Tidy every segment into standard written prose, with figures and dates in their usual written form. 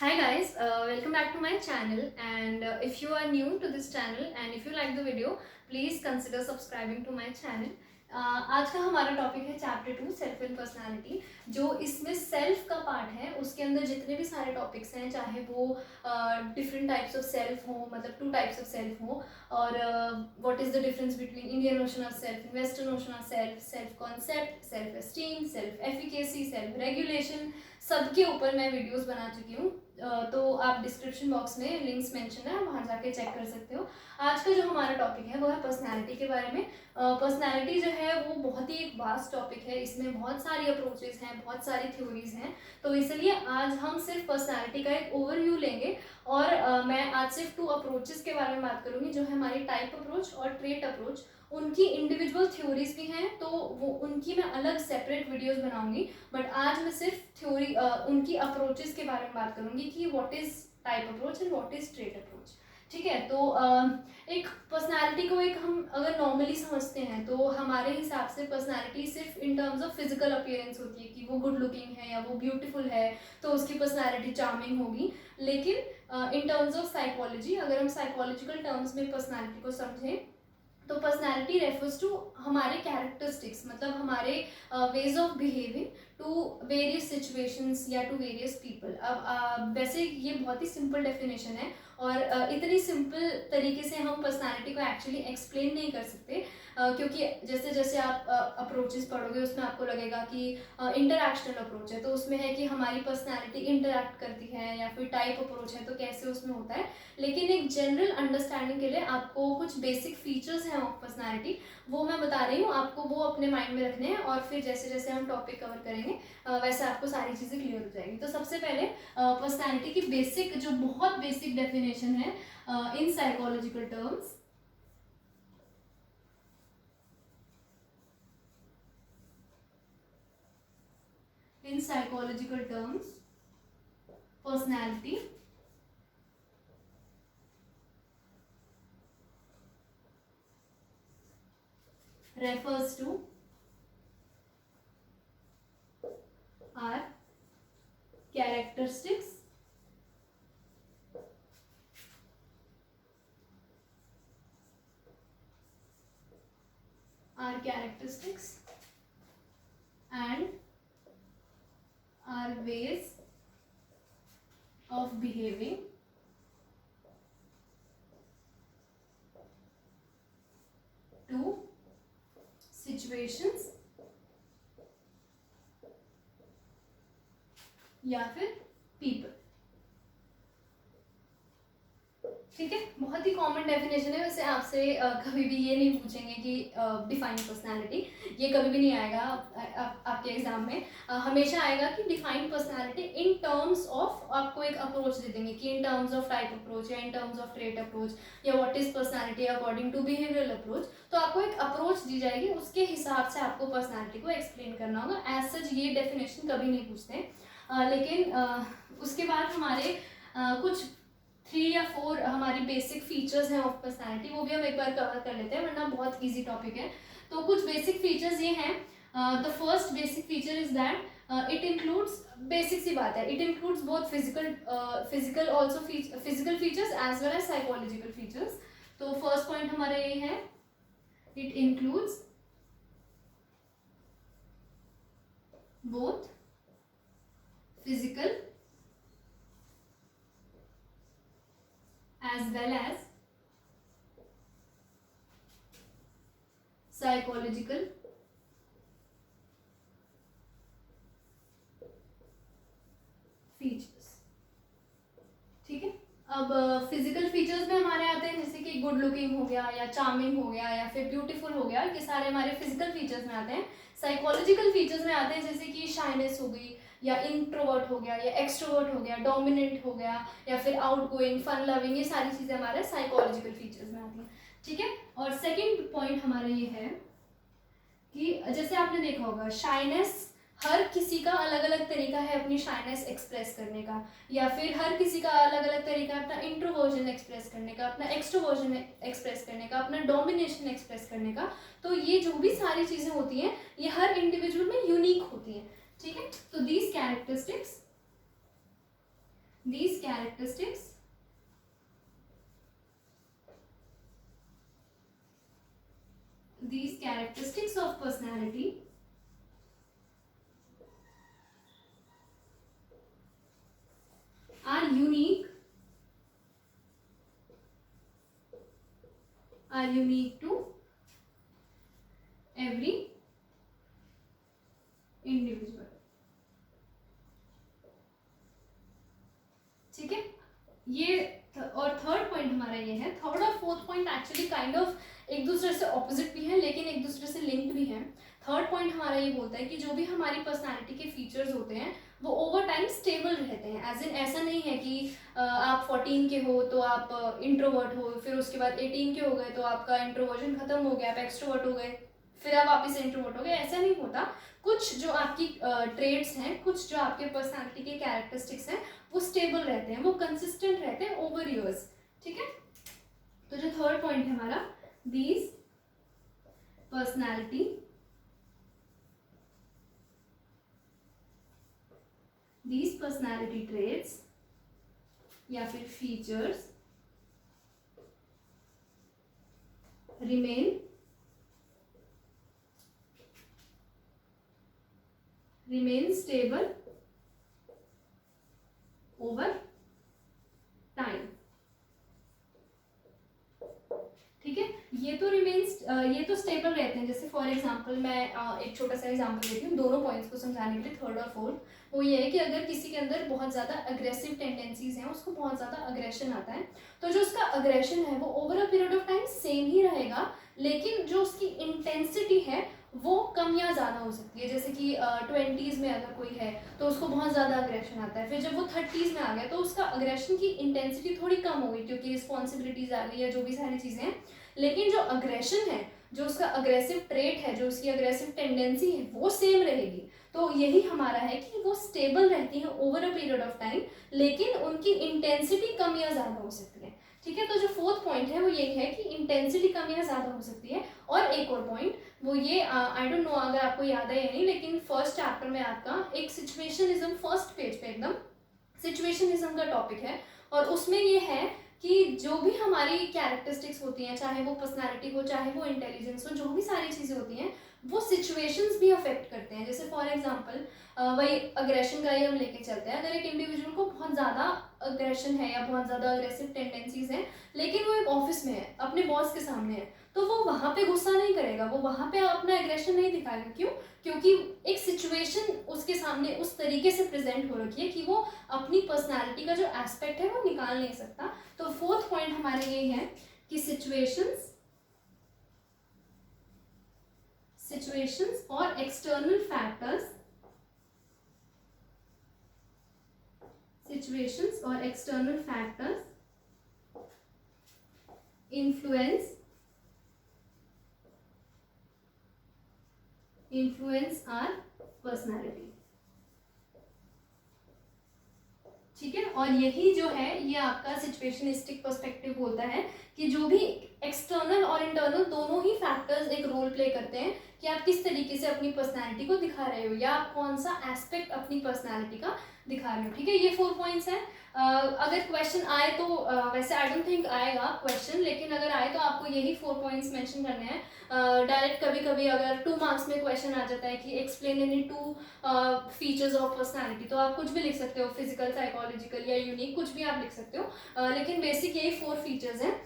Hi guys, welcome back to my channel and if you are new to this channel and if you like the video, please consider subscribing to my channel. आज का हमारा topic है chapter 2 self and personality. जो इसमें self का part है उसके अंदर जितने भी सारे टॉपिक्स हैं, चाहे वो डिफरेंट टाइप्स ऑफ सेल्फ हो, मतलब 2 टाइप्स ऑफ सेल्फ हो, और what is the difference between Indian notion of self, western notion of self, self concept, self esteem, self efficacy, self regulation, सबके ऊपर मैं वीडियोस बना चुकी हूँ। तो आप डिस्क्रिप्शन बॉक्स में लिंक्स मेंशन है, वहाँ जाके चेक कर सकते हो। आज का जो हमारा टॉपिक है वो है पर्सनालिटी के बारे में। पर्सनालिटी जो है वो बहुत ही एक वास्ट टॉपिक है, इसमें बहुत सारी अप्रोचेस हैं, बहुत सारी थ्योरीज हैं। तो इसलिए आज हम सिर्फ पर्सनालिटी का एक ओवरव्यू लेंगे और मैं आज सिर्फ 2 अप्रोचेस के बारे में बात करूँगी, जो है हमारी टाइप अप्रोच और ट्रेट अप्रोच। उनकी इंडिविजुअल थ्योरीज भी हैं, तो वो उनकी मैं अलग सेपरेट वीडियोस बनाऊंगी, बट आज मैं सिर्फ थ्योरी उनकी अप्रोचेस के बारे में बात करूंगी कि what is type approach and what is trait approach. ठीक है, तो एक पर्सनालिटी को एक हम अगर नॉर्मली समझते हैं तो हमारे हिसाब से पर्सनालिटी सिर्फ इन टर्म्स ऑफ फिजिकल अपीयरेंस होती है कि वो गुड लुकिंग है या वो ब्यूटीफुल है तो उसकी पर्सनालिटी चार्मिंग होगी। लेकिन इन टर्म्स ऑफ साइकोलॉजी, अगर हम साइकोलॉजिकल टर्म्स में पर्सनालिटी को समझें तो पर्सनालिटी रेफर्स टू हमारे कैरेक्टरिस्टिक्स, मतलब हमारे ways of behaving to various situations या टू वेरियस पीपल। अब वैसे ये बहुत ही सिंपल डेफिनेशन है और इतनी सिंपल तरीके से हम पर्सनालिटी को एक्चुअली एक्सप्लेन नहीं कर सकते, क्योंकि जैसे जैसे आप अप्रोचेस पढ़ोगे उसमें आपको लगेगा कि इंटरैक्शनल अप्रोच है तो उसमें है कि हमारी पर्सनालिटी इंटरैक्ट करती है, या फिर टाइप अप्रोच है तो कैसे उसमें होता है। लेकिन एक जनरल अंडरस्टैंडिंग के लिए आपको कुछ बेसिक फीचर्स हैं ऑफ पर्सनालिटी, वो मैं बता रही हूँ, आपको वो अपने माइंड में रखने हैं और फिर जैसे जैसे हम टॉपिक कवर करेंगे वैसे आपको सारी चीज़ें क्लियर हो जाएगी। तो सबसे पहले पर्सनालिटी की बेसिक, जो बहुत बेसिक डेफिनेशन है in psychological terms. In psychological terms, personality refers to our characteristics and our ways of behaving to situations या फिर people। ठीक है, बहुत ही कॉमन डेफिनेशन है। वैसे आपसे कभी भी ये नहीं पूछेंगे कि डिफाइन पर्सनालिटी, ये कभी भी नहीं आएगा आपके एग्जाम में। हमेशा आएगा कि define personality in terms of, आपको एक अप्रोच दे देंगे कि in terms of type approach या in terms of trait approach या what is personality according to behavioural approach. तो आपको एक अप्रोच दी जाएगी, उसके हिसाब से आपको पर्सनालिटी को एक्सप्लेन करना होगा। एज सच ये डेफिनेशन कभी नहीं पूछते, लेकिन उसके बाद हमारे कुछ 3 या 4 हमारी बेसिक फीचर्स हैं ऑफ पर्सनालिटी, वो भी हम एक बार कवर कर लेते हैं, वरना बहुत इजी टॉपिक है। तो कुछ बेसिक फीचर्स ये हैं। The first basic feature is that it includes, basic सी बात है, it includes both physical also physical features as well as psychological features. तो फर्स्ट पॉइंट हमारा ये है, it includes both physical as well as psychological features। ठीक है, अब फिजिकल फीचर्स में हमारे आते हैं जैसे कि गुड लुकिंग हो गया या चार्मिंग हो गया या फिर ब्यूटीफुल हो गया, ये सारे हमारे फिजिकल फीचर्स में आते हैं। साइकोलॉजिकल फीचर्स में आते हैं जैसे कि शाइनेस हो गई, या इंट्रोवर्ट हो गया, या एक्सट्रोवर्ट हो गया, डोमिनेंट हो गया, या फिर आउटगोइंग, फन लविंग, ये सारी चीज़ें हमारे साइकोलॉजिकल फीचर्स में आती हैं। ठीक है, और सेकंड पॉइंट हमारा ये है कि जैसे आपने देखा होगा, शाइनेस, हर किसी का अलग अलग तरीका है अपनी शाइनेस एक्सप्रेस करने का, या फिर हर किसी का अलग अलग तरीका है अपना इंट्रोवर्जन एक्सप्रेस करने का, अपना एक्सट्रोवर्जन एक्सप्रेस करने का, अपना डोमिनेशन एक्सप्रेस करने का। तो ये जो भी सारी चीज़ें होती हैं ये हर इंडिविजुअल में यूनिक होती हैं। ठीक है, तो these characteristics these characteristics of personality are unique to every individual. ठीक है, ये और थर्ड पॉइंट हमारा ये है. थर्ड और fourth point actually kind of एक दूसरे से ऑपोजिट भी है लेकिन एक दूसरे से लिंक्ड भी है. थर्ड पॉइंट हमारा ये बोलता है कि जो भी हमारी पर्सनालिटी के फीचर्स होते हैं वो ओवर टाइम स्टेबल रहते हैं. एज इन ऐसा नहीं है कि आप 14 के हो तो आप इंट्रोवर्ट हो, फिर उसके बाद 18 के हो गए तो आपका इंट्रोवर्जन खत्म हो गया, आप एक्सट्रोवर्ट हो गए, फिर आप वापस इंट्रोवर्ट हो गए. ऐसा नहीं होता. कुछ जो आपकी ट्रेड्स हैं, कुछ जो आपके पर्सनालिटी के कैरेक्टरिस्टिक्स हैं वो स्टेबल रहते हैं, वो कंसिस्टेंट रहते हैं ओवर ईयर्स. ठीक है, तो जो थर्ड पॉइंट है हमारा, दीज पर्सनालिटी ट्रेड्स या फिर features remain stable over time. ठीक है, ये तो स्टेबल रहते हैं. जैसे फॉर एग्जांपल मैं एक छोटा सा एग्जांपल देती हूँ दोनों पॉइंट्स को समझाने के लिए, थर्ड और फोर्थ. वो ये है कि अगर किसी के अंदर बहुत ज़्यादा अग्रेसिव टेंडेंसीज हैं, उसको बहुत ज़्यादा अग्रेशन आता है, तो जो उसका अग्रेशन है वो over a period of time same ही रहेगा, लेकिन जो उसकी इंटेंसिटी है वो कम या ज़्यादा हो सकती है. जैसे कि 20s में अगर कोई है तो उसको बहुत ज़्यादा अग्रेशन आता है, फिर जब वो 30s में आ गया तो उसका अग्रेशन की इंटेंसिटी थोड़ी कम हो गई क्योंकि रिस्पॉन्सिबिलिटीज आ गई या जो भी सारी चीज़ें हैं. लेकिन जो अग्रेशन है, जो उसका अग्रेसिव ट्रेट है, जो उसकी अग्रेसिव टेंडेंसी है वो सेम रहेगी. तो यही हमारा है कि वो स्टेबल रहती है over a period of time, लेकिन उनकी इंटेंसिटी कम या ज़्यादा हो सकती है. ठीक है, तो जो फोर्थ पॉइंट है वो यही है कि इंटेंसिटी कम या ज़्यादा हो सकती है. और एक और पॉइंट वो ये, आई डोंट नो अगर आपको याद है या नहीं, लेकिन फर्स्ट चैप्टर में आपका एक सिचुएशनिज्म, फर्स्ट पेज पे एकदम सिचुएशनिज्म का टॉपिक है, और उसमें ये है कि जो भी हमारी कैरेक्टरिस्टिक्स होती हैं, चाहे वो पर्सनालिटी हो, चाहे वो इंटेलिजेंस हो, जो भी सारी चीज़ें होती हैं वो सिचुएशंस भी अफेक्ट करते हैं. जैसे फॉर एग्जांपल वही अग्रेशन का ही हम लेके चलते हैं. अगर एक इंडिविजुअल को बहुत ज़्यादा अग्रेशन है या बहुत ज़्यादा अग्रेसिव टेंडेंसीज हैं, लेकिन वो एक ऑफिस में है, अपने बॉस के सामने है, तो वो वहाँ पे गुस्सा नहीं करेगा, वो वहाँ पे अपना एग्रेशन नहीं दिखाएगा. क्यों? क्योंकि एक सिचुएशन उसके सामने उस तरीके से प्रेजेंट हो रखी है कि वो अपनी पर्सनालिटी का जो एस्पेक्ट है वो निकाल नहीं सकता. तो फोर्थ पॉइंट हमारे ये है कि सिचुएशंस और external factors influence our personality. ठीक है, और यही जो है ये आपका सिचुएशनिस्टिक पर्सपेक्टिव बोलता है कि जो भी एक्सटर्नल और इंटरनल दोनों ही फैक्टर्स एक रोल प्ले करते हैं कि आप किस तरीके से अपनी पर्सनालिटी को दिखा रहे हो या आप कौन सा एस्पेक्ट अपनी पर्सनालिटी का दिखा रहे हो. ठीक है, ये 4 पॉइंट्स हैं. अगर क्वेश्चन आए तो वैसे आई डोंट थिंक आएगा क्वेश्चन, लेकिन अगर आए तो आपको यही 4 पॉइंट्स मेंशन करने हैं. डायरेक्ट कभी कभी अगर 2 मार्क्स में क्वेश्चन आ जाता है कि explain any 2 features of personality, तो आप कुछ भी लिख सकते हो, फिजिकल, साइकोलॉजिकल या यूनिक, कुछ भी आप लिख सकते हो. लेकिन बेसिक यही 4 फीचर्स हैं.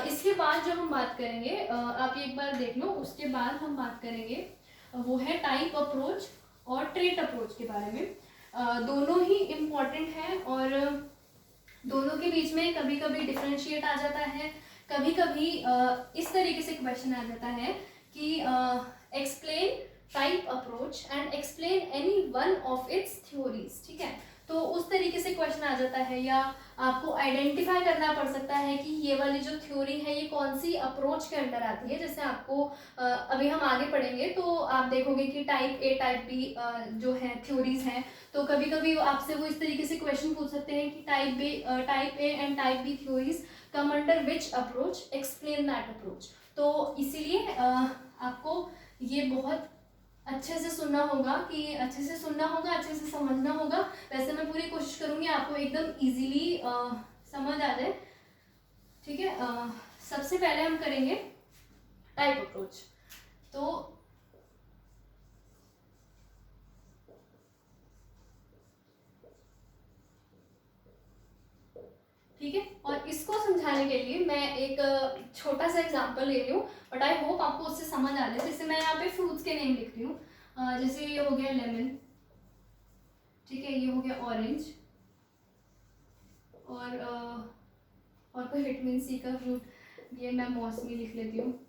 इसके बाद जो हम बात करेंगे, आप एक बार देख लो, उसके बाद हम बात करेंगे वो है टाइप अप्रोच और ट्रेट अप्रोच के बारे में. दोनों ही इम्पॉर्टेंट हैं और दोनों के बीच में कभी कभी डिफरेंशिएट आ जाता है, कभी कभी इस तरीके से क्वेश्चन आ जाता है कि explain type approach and explain any one of its theories. ठीक है, तो उस तरीके से क्वेश्चन आ जाता है, या आपको आइडेंटिफाई करना पड़ सकता है कि ये वाली जो थ्योरी है ये कौन सी अप्रोच के अंडर आती है. जैसे आपको अभी हम आगे पढ़ेंगे तो आप देखोगे कि टाइप ए टाइप बी जो है थ्योरीज हैं, तो कभी कभी आपसे वो इस तरीके से क्वेश्चन पूछ सकते हैं कि type A and type B theories come under which approach, explain that approach. तो इसीलिए आपको ये बहुत अच्छे से सुनना होगा, कि अच्छे से सुनना होगा, अच्छे से समझना होगा। वैसे मैं पूरी कोशिश करूँगी आपको एकदम इजीली समझ आ जाए, ठीक है। सबसे पहले हम करेंगे टाइप अप्रोच। तो ठीक है, और इसको समझाने के लिए मैं एक छोटा सा एग्जांपल ले रही हूँ, बट आई होप आपको उससे समझ आ जाए। जैसे मैं यहाँ पे फ्रूट्स के नेम लिख रही हूँ, जैसे ये हो गया लेमन, ठीक है, ये हो गया ऑरेंज, और कोई विटामिन सी का फ्रूट, ये मैं मौसमी लिख लेती हूँ,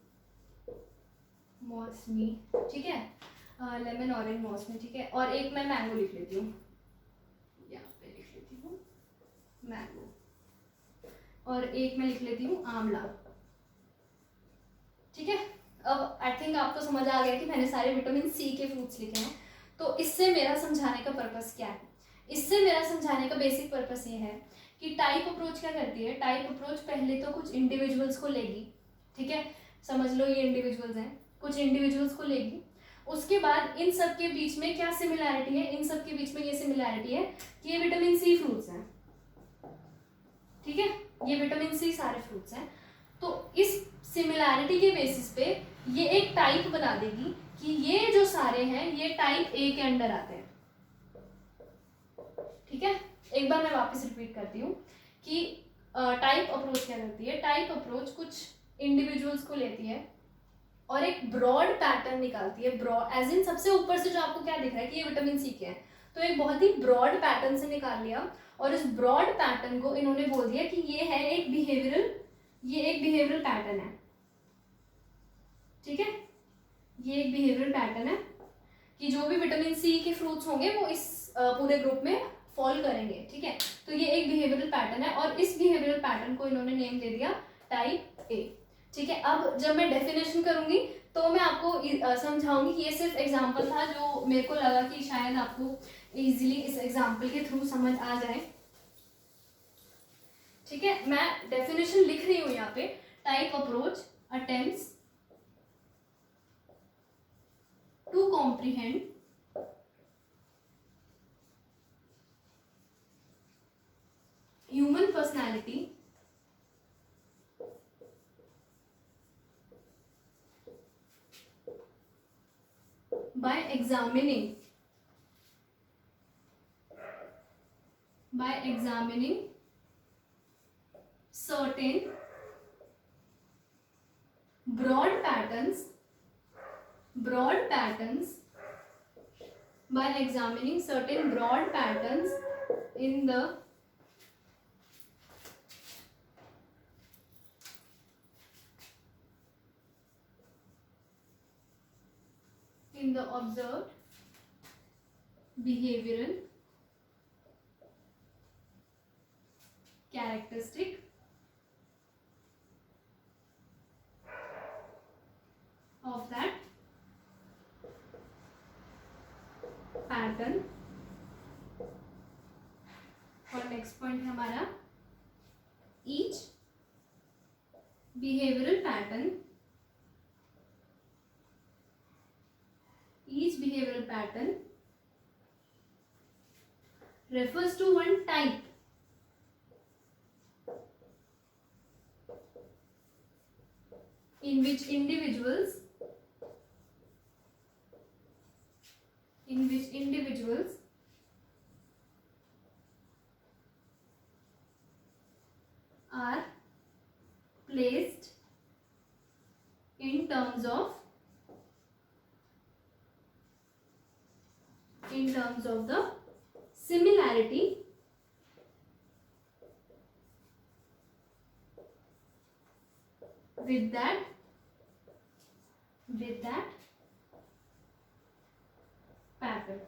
मौसमी, ठीक है, लेमन ऑरेंज मौसमी, ठीक है। और एक मैं मैंगो लिख लेती हूँ, यहाँ पे लिख लेती हूँ मैंगो, और एक मैं लिख लेती हूँ आंवला, ठीक है। अब आई थिंक आपको समझ आ गया कि मैंने सारे विटामिन सी के फ्रूट्स लिखे हैं। तो इससे मेरा समझाने का पर्पस क्या है? इससे मेरा समझाने का बेसिक पर्पस ये है कि टाइप अप्रोच क्या करती है। टाइप अप्रोच पहले तो कुछ इंडिविजुअल्स को लेगी, ठीक है, समझ लो ये इंडिविजुअल्स हैं, कुछ इंडिविजुअल्स को लेगी। उसके बाद इन सब के बीच में क्या सिमिलैरिटी है? इन सब के बीच में ये सिमिलैरिटी है कि ये विटामिन सी फ्रूट्स हैं, ठीक है, ये विटामिन सी सारे फ्रूट्स हैं। तो इस सिमिलैरिटी के बेसिस पे ये एक टाइप बना देगी कि ये जो सारे हैं ये टाइप ए के अंडर आते हैं, ठीक है। एक बार मैं वापस रिपीट करती हूँ कि टाइप अप्रोच क्या करती है। टाइप अप्रोच कुछ इंडिविजुअल्स को लेती है और एक ब्रॉड पैटर्न निकालती है। ब्रॉड एज इन सबसे ऊपर से जो आपको क्या दिख रहा है कि ये विटामिन सी के हैं, तो एक बहुत ही ब्रॉड पैटर्न से निकाल लिया, और इस ब्रॉड पैटर्न को इन्होंने बोल दिया कि ये है एक बिहेवियरल, ये एक बिहेवियरल पैटर्न है, ठीक है, ये एक बिहेवियरल पैटर्न है कि जो भी विटामिन सी के फ्रूट्स होंगे वो इस पूरे ग्रुप में फॉल करेंगे, ठीक है। तो ये एक बिहेवियरल पैटर्न है और इस बिहेवियरल पैटर्न को इन्होंने नेम दे दिया टाइप ए, ठीक है। अब जब मैं डेफिनेशन करूंगी तो मैं आपको समझाऊंगी कि ये सिर्फ एग्जांपल था जो मेरे को लगा कि शायद आपको इजीली इस एग्जांपल के थ्रू समझ आ जाए, ठीक है। मैं डेफिनेशन लिख रही हूँ यहाँ पे। Type approach attempts to comprehend human personality by examining certain broad patterns by examining certain broad patterns in the observed behavioral characteristic of that pattern। और नेक्स्ट पॉइंट है हमारा each behavioral pattern refers to one type in which individuals are placed in terms of the similarity with that pattern,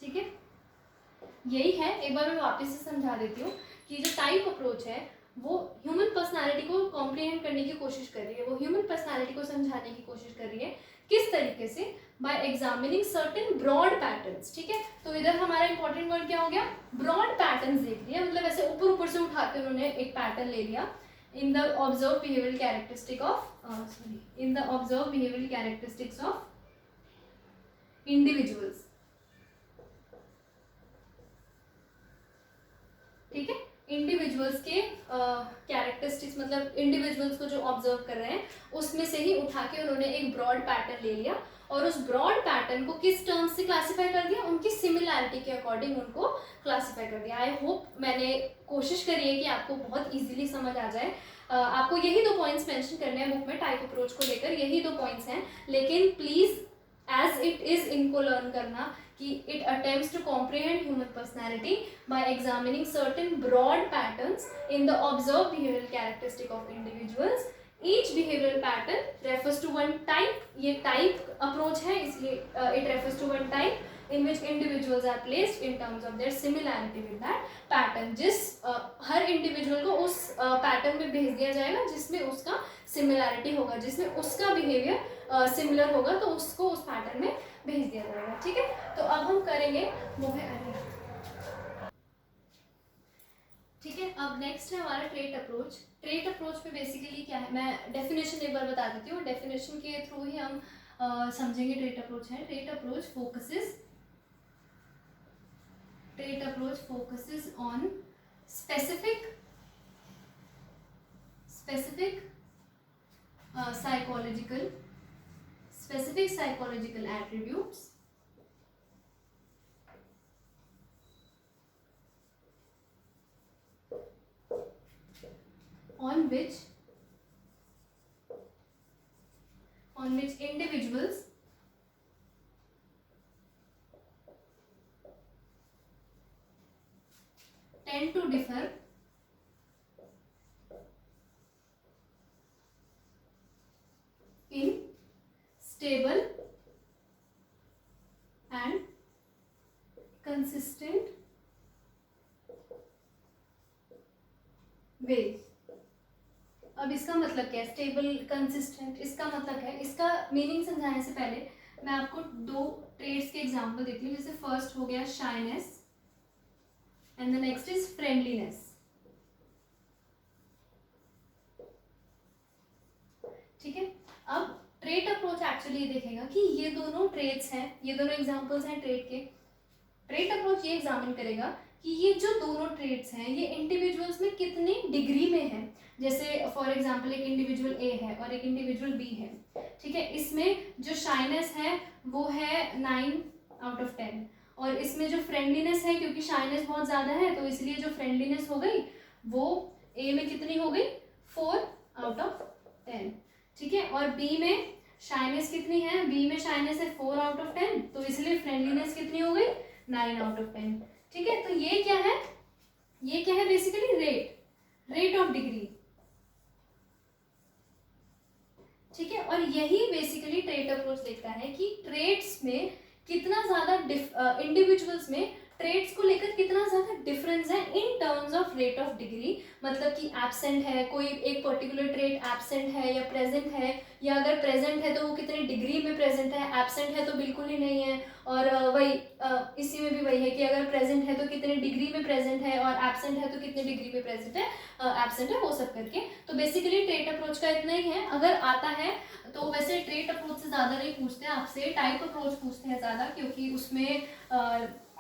ठीक है। यही है, एक बार मैं वापस से समझा देती हूँ कि जो टाइप अप्रोच है वो ह्यूमन पर्सनालिटी को कॉम्प्रिहेंड करने की कोशिश कर रही है, वो ह्यूमन पर्सनालिटी को समझाने की कोशिश कर रही है। किस तरीके से? By examining certain broad patterns, ठीक है। तो इधर हमारा इंपॉर्टेंट वर्ड क्या हो गया? ब्रॉड पैटर्न्स देख लिया, मतलब ऐसे ऊपर से उठा के उन्होंने एक पैटर्न ले लिया। In the observe behavioural characteristics of individuals, ठीक है, इंडिविजुअल्स के कैरेक्टरिस्टिक्स, मतलब इंडिविजुअल्स को जो ऑब्जर्व कर रहे हैं उसमें से ही उठा के उन्होंने एक ब्रॉड पैटर्न ले लिया और उस ब्रॉड पैटर्न को किस टर्म्स से क्लासिफाई कर दिया, उनकी सिमिलैरिटी के अकॉर्डिंग उनको क्लासिफाई कर दिया। आई होप मैंने कोशिश करी है कि आपको बहुत इजीली समझ आ जाए। आपको यही 2 पॉइंट्स मेंशन करने हैं बुक में टाइप अप्रोच को लेकर, यही 2 पॉइंट्स हैं, लेकिन प्लीज एज इट इज इनको लर्न करना कि it attempts to comprehend human personality by examining certain broad patterns in the observed behavioral characteristic of individuals. Each behavioral pattern refers to one type, ये type approach है इसलिए it refers to one type in which individuals are placed in terms of their similarity with that pattern. जिस हर individual को उस pattern में भेज दिया जाएगा जिसमें उसका similarity होगा, जिसमें उसका behavior similar होगा, तो उसको उस pattern में भेज दिया जाएगा, ठीक है। तो अब हम करेंगे वो है ठीक है। अब नेक्स्ट है हमारा ट्रेट अप्रोच। ट्रेट अप्रोच में बेसिकली क्या है, मैं डेफिनेशन एक बार बता देती हूँ, डेफिनेशन के थ्रू ही हम समझेंगे ट्रेट अप्रोच है। Trait approach focuses on specific psychological attributes on which individuals tend to differ in stable and consistent ways। अब इसका मतलब क्या है, स्टेबल कंसिस्टेंट, इसका मतलब है, इसका मीनिंग समझाने से पहले मैं आपको 2 ट्रेड्स के एग्जांपल देती हूँ। जैसे फर्स्ट हो गया shyness and the next is friendliness, ठीक है। अब ट्रेट अप्रोच एक्चुअली देखेगा कि ये दोनों ट्रेड्स हैं, ये दोनों एग्जांपल्स हैं ट्रेड के। ट्रेट अप्रोच ये एग्जामिन करेगा कि ये जो दोनों ट्रेड्स हैं ये इंडिविजुअल्स में कितनी डिग्री में है। जैसे फॉर एग्जांपल एक इंडिविजुअल ए है और एक इंडिविजुअल बी है, ठीक है। इसमें जो शाइनेस है वो है 9/10 और इसमें जो फ्रेंडलीनेस है, क्योंकि शाइनेस बहुत ज़्यादा है तो इसलिए जो फ्रेंडलीनेस हो गई वो ए में कितनी हो गई, 4/10, ठीक है। और बी में शाइनेस कितनी है, बी में शाइनेस है 4/10, तो इसलिए फ्रेंडलीनेस कितनी हो गई, 9/10, ठीक है। तो ये क्या है, ये क्या है बेसिकली, रेट ऑफ डिग्री, ठीक है। और यही बेसिकली ट्रेट अप्रोच देखता है कि ट्रेड्स में कितना ज्यादा इंडिविजुअल्स में ट्रेड्स को लेकर कितना ज्यादा डिफरेंस है इन terms of rate of degree. मतलब कि एब्सेंट है कोई एक पर्टिकुलर ट्रेड, एब्सेंट है या प्रेजेंट है, या अगर प्रेजेंट है तो वो कितनी डिग्री में प्रेजेंट है, एब्सेंट है तो बिल्कुल ही नहीं है। और वही इसी में भी वही है कि अगर प्रेजेंट है तो कितने डिग्री में प्रेजेंट है और एब्सेंट है तो कितने डिग्री में प्रेजेंट है, एब्सेंट है, वो सब करके। तो बेसिकली ट्रेट अप्रोच का इतना ही है। अगर आता है तो वैसे ट्रेट अप्रोच से ज़्यादा नहीं पूछते आपसे, टाइप अप्रोच पूछते हैं ज़्यादा, क्योंकि उसमें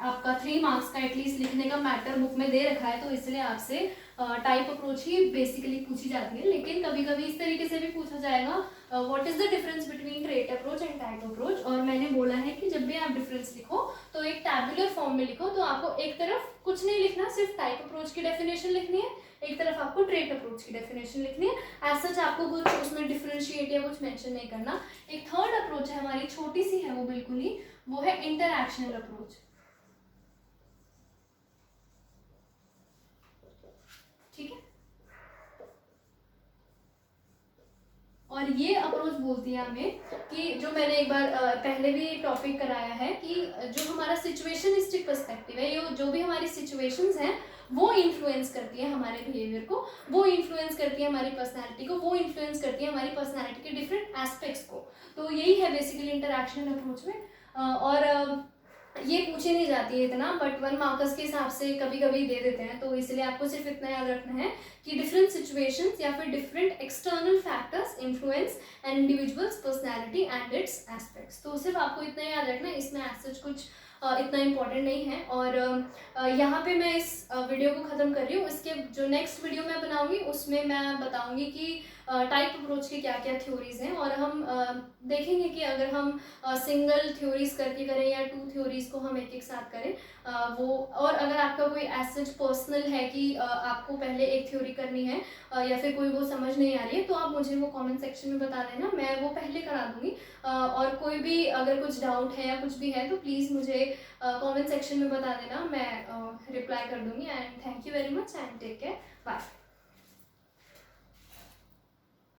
आपका 3 मार्क्स का एटलीस्ट लिखने का मैटर बुक में दे रखा है, तो इसलिए आपसे टाइप अप्रोच ही बेसिकली पूछी जाती है। लेकिन कभी कभी इस तरीके से भी पूछा जाएगा what is the difference between trait approach and type approach. और मैंने बोला है कि जब भी आप डिफरेंस लिखो तो एक टैबुलर फॉर्म में लिखो, तो आपको एक तरफ कुछ नहीं लिखना, सिर्फ टाइप अप्रोच की डेफिनेशन लिखनी है, एक तरफ आपको ट्रेट अप्रोच की डेफिनेशन लिखनी है। एज सच आपको कुछ उसमें डिफरेंशिएट या कुछ मेंशन नहीं करना। एक थर्ड अप्रोच है हमारी, छोटी सी है वो बिल्कुल ही, वो है इंटरएक्शनल अप्रोच, ठीक है। और ये अप्रोच बोलती है हमें कि जो मैंने एक बार पहले भी टॉपिक कराया है कि जो हमारा सिचुएशनिस्टिक पर्सपेक्टिव है, ये जो भी हमारी सिचुएशंस हैं वो इन्फ्लुएंस करती है हमारे बिहेवियर को, वो इन्फ्लुएंस करती है हमारी पर्सनैलिटी को, वो इन्फ्लुएंस करती है हमारी पर्सनैलिटी के डिफरेंट एस्पेक्ट्स को। तो यही है बेसिकली इंटरैक्शनल अप्रोच में। और ये पूछी नहीं जाती है इतना, बट 1 मार्कर्स के हिसाब से कभी कभी दे देते हैं, तो इसलिए आपको सिर्फ इतना याद रखना है कि डिफरेंट सिचुएशंस या फिर different external factors influence an individual's personality and its aspects. तो सिर्फ आपको इतना याद रखना है, इसमें एज सच कुछ इतना इम्पोर्टेंट नहीं है। और यहाँ पे मैं इस वीडियो को ख़त्म कर रही हूँ। इसके जो नेक्स्ट वीडियो मैं बनाऊँगी उसमें मैं बताऊँगी कि टाइप अप्रोच की क्या क्या थ्योरीज हैं, और हम देखेंगे कि अगर हम सिंगल थ्योरीज करके करें या 2 थ्योरीज को हम एक एक साथ करें वो। और अगर आपका कोई एज सच पर्सनल है कि आपको पहले एक थ्योरी करनी है या फिर कोई वो समझ नहीं आ रही है, तो आप मुझे वो कमेंट सेक्शन में बता देना, मैं वो पहले करा दूँगी। और कोई भी अगर कुछ डाउट है या कुछ भी है तो प्लीज़ मुझे कमेंट सेक्शन में बता देना, मैं रिप्लाई कर दूँगी। And thank you very much and take care, bye.